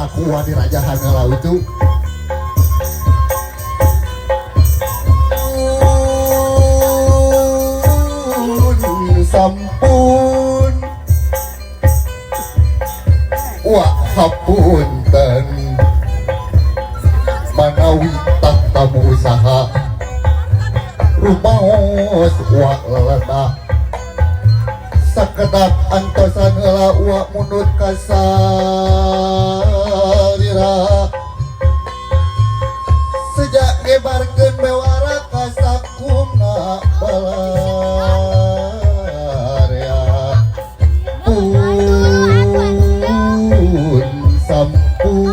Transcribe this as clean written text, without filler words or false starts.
aku wadi raja hangala itu sampun wa hapunten manawi tamu usaha rumaos wa lada sakedak antosan heula wa munut kasarira sejak ngebarkeun bewara kasakumna balarea pun sampun